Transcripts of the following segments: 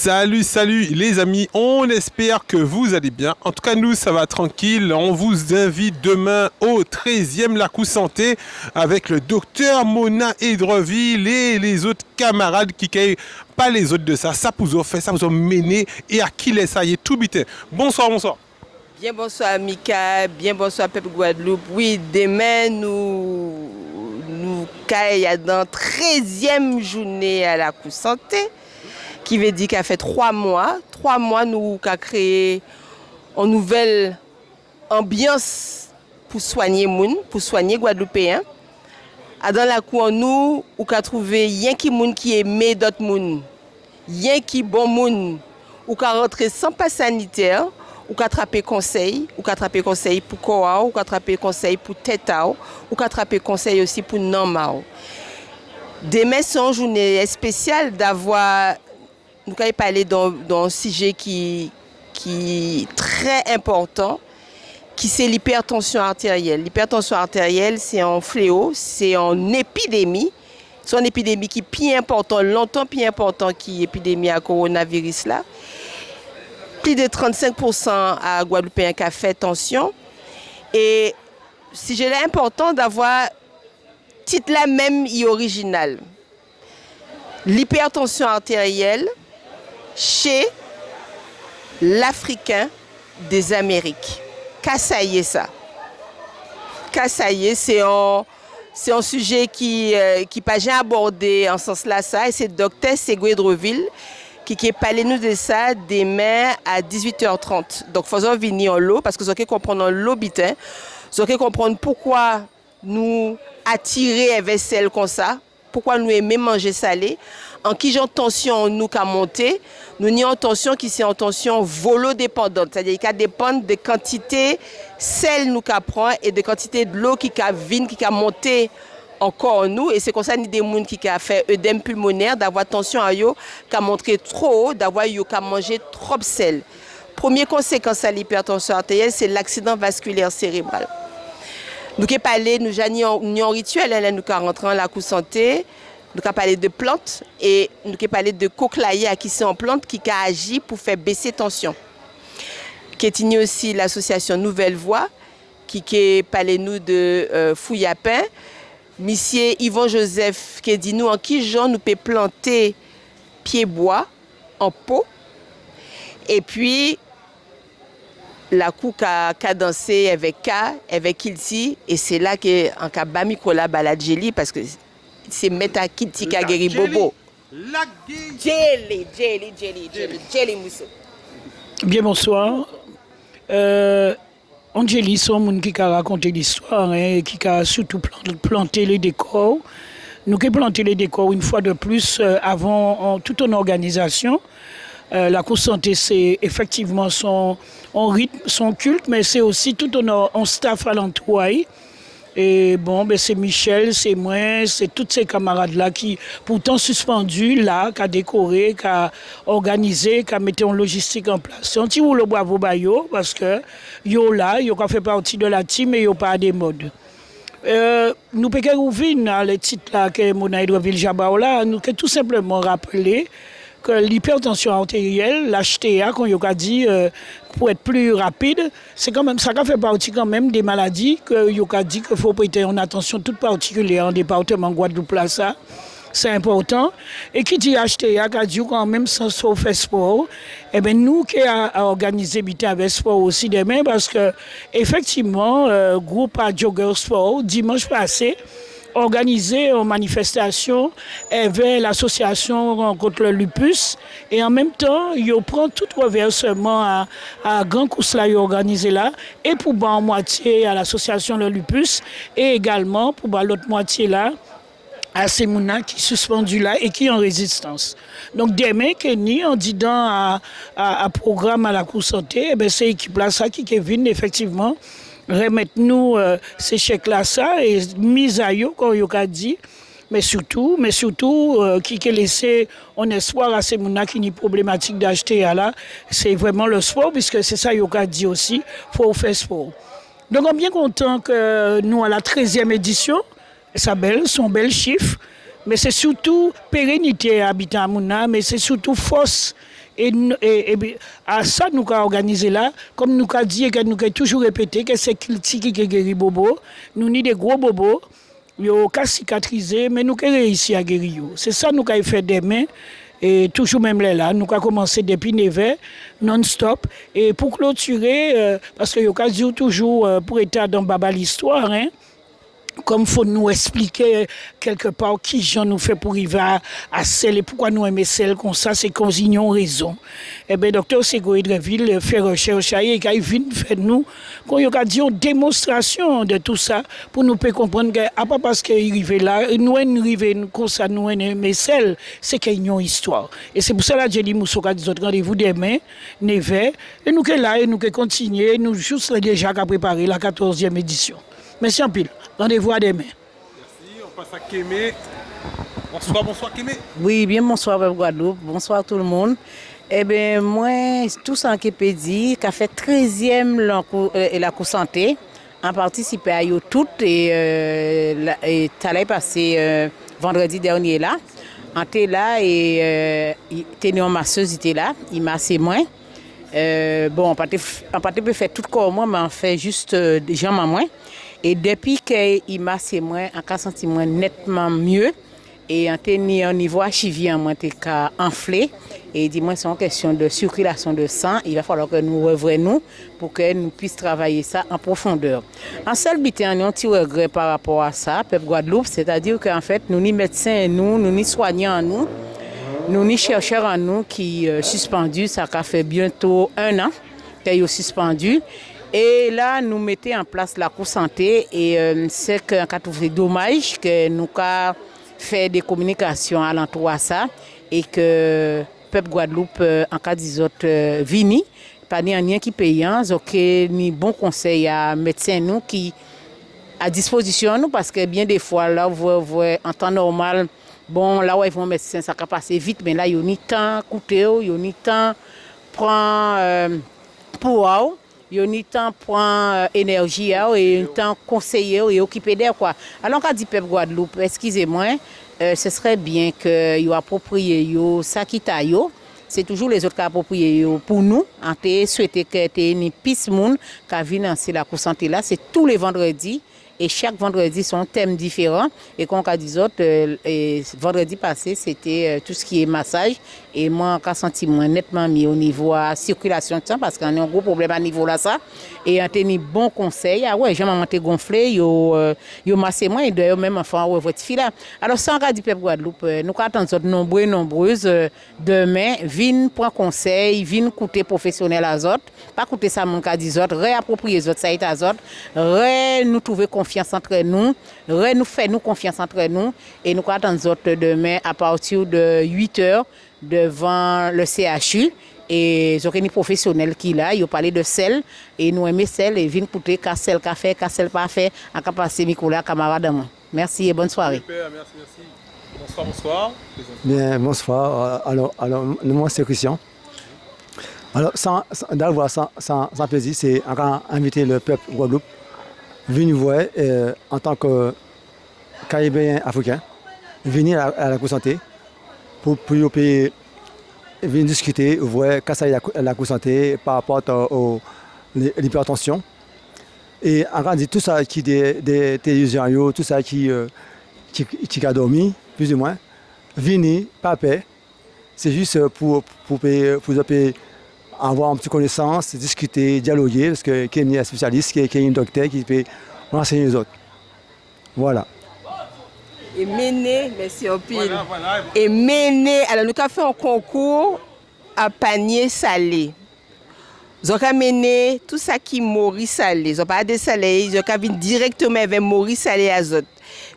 Salut les amis, on espère que vous allez bien. En tout cas, nous, ça va tranquille. On vous invite demain au 13e La Coup Santé avec le docteur Mona Edreville et les autres camarades qui ne pas les autres de ça. Ça vous a fait, ça vous a mené et à qui les ça y est tout bité. Bonsoir. Bien bonsoir Mika, bien bonsoir Peuple Guadeloupe. Oui, demain nous caillons dans 13e journée à La Coup Santé, qui veut dire qu'elle fait 3 mois. 3 mois nous avons créé une nouvelle ambiance pour soigner moun, pour soigner Guadeloupéens. Dans la cour nous avons trouvé rien qui moun qui aimait d'autres moun, rien qui bon moun, ou avons rentré sans passe sanitaire. Ou attraper conseil, pour Koa, ou attraper conseil pour Tetao, ou attraper conseil aussi pour Namao. Demain, c'est une journée spéciale d'avoir, nous allons parler d'un sujet qui est très important, qui c'est l'hypertension artérielle. L'hypertension artérielle, c'est un fléau, c'est une épidémie. C'est une épidémie qui est plus importante, longtemps plus importante que l'épidémie à coronavirus là. Plus de 35% à Guadeloupéens qui a fait tension. Et si j'ai l'important d'avoir titre là même original. L'hypertension artérielle chez l'Africain des Amériques. Kassaye ça. Kassaye, c'est un sujet qui pas jamais abordé en ce sens là ça et c'est docteur Segou Edreville qui parle nous de ça demain à 18h30. Donc, faisons venir en l'eau parce que vous allez comprendre l'eau bitin. Vous allez comprendre pourquoi nous attirer vers celle comme ça, pourquoi nous aimons manger salé, en qui j'ai tension nous qu'a monté, nous avons une tension qui c'est une tension volodépendante, c'est-à-dire qu'elle dépend de quantité sel nous qu'a prend et de quantité de l'eau qui qu'a vine qui qu'a monté encore nous et c'est comme ça ni des gens qui a fait œdème pulmonaire d'avoir tension à yo qui a montré trop haut d'avoir yo qui a mangé trop de sel. Première conséquence à l'hypertension artérielle c'est l'accident vasculaire cérébral. Nous qui parlé nous avons un rituel là nous qui rentré en La Coup Santé, nous qui parlé de plantes et nous qui parlé de cochlearia qui c'est en plante qui a agi pour faire baisser tension. Qui est aussi l'association Nouvelle Voix qui parlé nous de Fouillapin. Monsieur Yvon Joseph qui dit nous en qui genre nous peut planter pied bois en pot et puis la cou qu'a dansé avec Kilti et c'est là que en ka ba Nicolas Baladjeli parce que c'est mettre Kilti qui a guéri bobo. Jelly Mousso. Bien bonsoir. Angélie, c'est un monde qui a raconté l'histoire et qui a surtout planté les décors. Nous avons planté les décors une fois de plus avant toute une organisation. La Coup Santé, c'est effectivement son rythme, son culte, mais c'est aussi tout un staff à l'entour. Et bon, ben c'est Michel, c'est moi, c'est tous ces camarades-là qui, pourtant suspendus, là, qui ont décoré, qui ont organisé, qui ont mis une logistique en place. C'est un petit rouleau bravo bayo parce que yo là, yo fait partie de la team et yo pas des modes. Nous pouvons ouvrir les titres là que Mona Edreville Jabaola, nous pouvons tout simplement rappeler que l'hypertension artérielle, l'HTA, qu'on a dit, pour être plus rapide, c'est quand même ça qui fait partie quand même des maladies que y a dit qu'il faut prêter une attention toute particulière en département Guadeloupe là ça. C'est important. Et qui dit HTA, qui a dit quand même sans faire sport, eh bien nous qui avons organisé Bité avec sport aussi demain parce que effectivement, groupe à Jogger Sport, dimanche passé, organisé une manifestation vers l'association contre le lupus et en même temps, ils prennent tout reversement à Grand Cousla organisé là et pour en moitié à l'association le lupus et également pour l'autre moitié là à ces mouna qui suspendu là et qui en résistance. Donc demain Kenny en disant à programme à La Coup Santé, eh ben c'est équipe là ça qui vient effectivement remettre nous ces chèques là ça et mise à yo comme yo a dit mais surtout qui a laissé un espoir à ces mouna qui ni problématique d'acheter là c'est vraiment le sport puisque c'est ça yo a dit aussi faut faire sport. Donc on est bien content que nous à la 13e édition son bel chiffre mais c'est surtout pérennité habitant à mouna mais c'est surtout force Et à ça, nous avons organisé là, comme nous avons dit et que nous avons toujours répété, que c'est Kilti qui guérit bobo. Nous avons des gros bobos, ils ont cicatrisé, mais nous avons réussi à guérir. C'est ça nous avons fait demain. Et toujours même là, nous avons commencé depuis 9h, non-stop. Et pour clôturer, parce que nous avons toujours, pour être dans Baba l'histoire, hein, comme il faut nous expliquer quelque part qui j'en nous fait pour arriver à celle et pourquoi nous aimons celle comme ça, c'est qu'on a raison. Eh bien, docteur Ségoé Dreville fait recherche et il vient faire nous, quand il a dit une démonstration de tout ça, pour nous comprendre que, à pas parce qu'il arrive là, nous arrivons comme ça, nous aimons celle, c'est qu'il y a une histoire. Et c'est pour ça que j'ai dit, nous avons dit rendez-vous demain, 9h, et nous sommes là, et nous continuer, nous juste déjà préparer la 14e édition. Merci en pile. Rendez-vous à demain. Merci. On passe à Kémé. Bonsoir Kémé. Oui, bien bonsoir Guadeloupe. Bonsoir tout le monde. Eh bien, moi, tout ça qui peut dire, qui a fait 13e la cour santé, en participé à eux toutes et t'allais passer vendredi dernier là. On était là et une masseuse était là, il massait moins. Bon, on peut faire tout corps moi, mais on fait juste des jambes à moins. Et depuis qu'il m'a c'est moi, on a senti moi nettement mieux. Et on était au niveau archivien, moi t'es enflé. Et dis-moi c'est une question de circulation de sang. Il va falloir que nous revoyons pour que nous puissions travailler ça en profondeur. En seul but, on a un petit regret par rapport à ça, peuple Guadeloupe, c'est-à-dire qu'en fait nous ni médecins nous ni soignants nous ni chercheurs en nous qui suspendus, ça a fait bientôt 1 an qu'ils sont suspendus. Et là, nous mettons en place la cour santé et c'est qu'un cas trouvé dommage que nous avons fait des communications alentour à ça et que peuple Guadeloupe, en cas d'autres vini, pas ni rien qui payant, donc ni bon conseil à médecins nous qui à disposition nous parce que bien des fois là, vous voyez en temps normal, bon là où ils vont médecin ça va passer vite, mais là il y a ni temps coûter, il y a ni temps prendre pour il y a un temps prend énergie et un temps conseiller et occuper d'elle quoi. Alors quand dit peuple Guadeloupe, excusez-moi, ce serait bien que you approprié yo ça qui ta yo. C'est toujours les autres qui approprié pour nous. On te souhaité que tu une piste monde qui vient dans la cour santé là, c'est tous les vendredis. Et chaque vendredi, c'est un thème différent. Et comme on dit autres, vendredi passé, c'était tout ce qui est massage. Et moi, j'ai senti nettement mis au niveau de la circulation de sang parce qu'on a un gros problème à niveau là ça. Et on a tenu bon conseil. Ah ouais, j'ai monté gonflé, yo massé moi et d'ailleurs même enfant votre fille là. Alors sans radio peuple Guadeloupe, nous attendons nombreuses demain, viennent prendre conseil, viennent écouter professionnels à autres, pas écouter ça mon cas dit autres, réapproprier autres ça est à autres, nous trouver confiance entre nous, nous faire nous confiance entre nous et nous attendons autres demain à partir de 8h devant le CHU. Et j'ai des professionnels qui là, ils ont parlé de sel et nous aimons sel et viennent écouter qu'à sel qu'a fait, qu'à sel pas fait, à passer Nicolas camarade moi. Merci et bonne soirée. Super, merci. Bonsoir. Bien, bonsoir. Alors moi c'est Christian. Alors sans plaisir, c'est encore inviter le peuple Guadeloupe venir voir en tant que Caribéen africain, venir à la cour santé pour payer. Venir discuter, voir qu'est-ce qu'il y a à la cour santé par rapport à l'hypertension. Et on dit tout ça qui des télévisions, tout ça qui a dormi, plus ou moins, venir, pas paix. C'est juste pour avoir une petite connaissance, discuter, dialoguer, parce qu'il y a un spécialiste, qu'il y a un docteur qui peut renseigner les autres. Voilà. Et mener, merci au pile. Voilà. Et mener, alors nous avons fait un concours à panier salé. Nous avons mené tout ça qui est Maurice salé. Nous n'avons pas de salé, nous avons directement avec Maurice salé azote.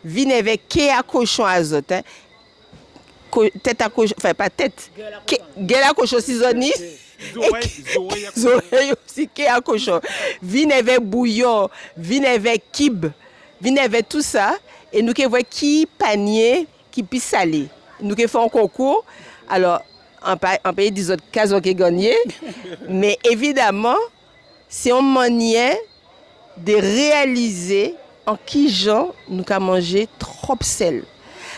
Vine avec quai à cochon azote. Tête à cochon, enfin pas tête. Gueule à cochon saisonnier. Zoreille aussi quai à cochon. Vine avec bouillon, vine avec kib, vine avec tout ça. Et nous voyons qui panier qui peut salé. Nous faisons un concours. Alors, en pays des autres cas qui ont gagné. Mais évidemment, c'est un manière de réaliser en qui gens nous avons mangé trop sel.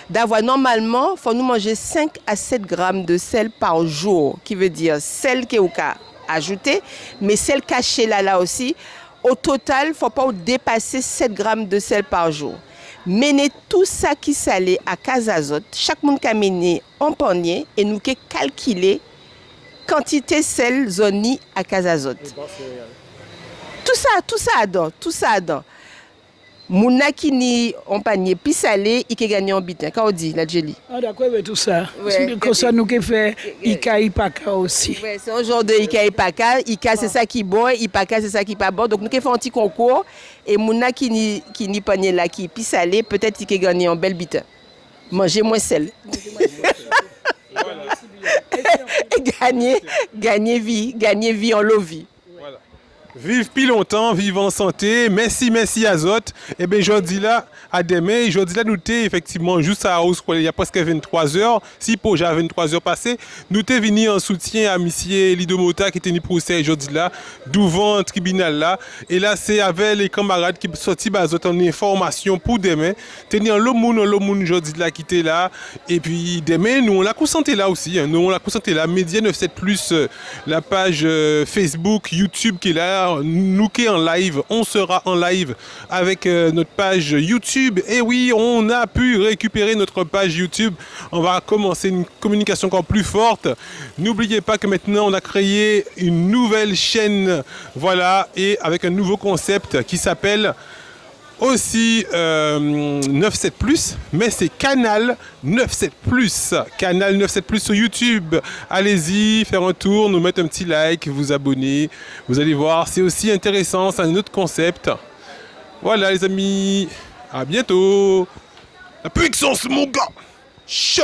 d'avoir normalement, il faut nous manger 5 à 7 grammes de sel par jour, qui veut dire sel qui est au cas ajouté, mais sel caché là aussi. Au total, il ne faut pas dépasser 7 grammes de sel par jour. Mener tout ça qui salé à Casazot, chaque monde qui a mené en panier et nous qui calculer quantité sel zoni à Casazot. Tout ça dedans. Mouna qui ni en panier puis salé, il peut gagner en bitin. Quand on dit la jelly. Ah d'accord, mais tout ça. Ouais. Comme ça nous qui fait Ika Ipaka aussi. Ouais, c'est un genre de Ika Ipaka. Ika c'est ça qui est bon, Ipaka c'est ça qui est pas bon. Donc nous qui fait un petit concours et Mouna qui ni panier là qui puis salé, peut-être il peut gagner en belle bitin. Manger moins sel. Et gagner vie en l'eau vie. Vive plus longtemps, vive en santé. Merci Azot. Et bien, je dis là, à demain, je dis là, nous t'es effectivement juste à House, il y a presque 23 heures. Si pour j'ai 23 heures passées, nous t'es venu en soutien à monsieur Lidomota qui était ni procès, je dis là, devant le tribunal là. Et là, c'est avec les camarades qui sortent Azot en information pour demain. Tenir le monde, je dis là, qui était là. Et puis, demain, nous, on l'a consenté là aussi. Nous, on l'a consenté là. Média 97+, la page Facebook, YouTube qui est là. Nous qui en live, on sera en live avec notre page YouTube. Et oui, on a pu récupérer notre page YouTube. On va commencer une communication encore plus forte. N'oubliez pas que maintenant on a créé une nouvelle chaîne, voilà, et avec un nouveau concept qui s'appelle aussi 97+, mais c'est Canal 97+. Canal 97+ sur YouTube. Allez-y, faire un tour, nous mettre un petit like, vous abonner. Vous allez voir, c'est aussi intéressant, c'est un autre concept. Voilà les amis, à bientôt. La puissance mon gars. Chaud.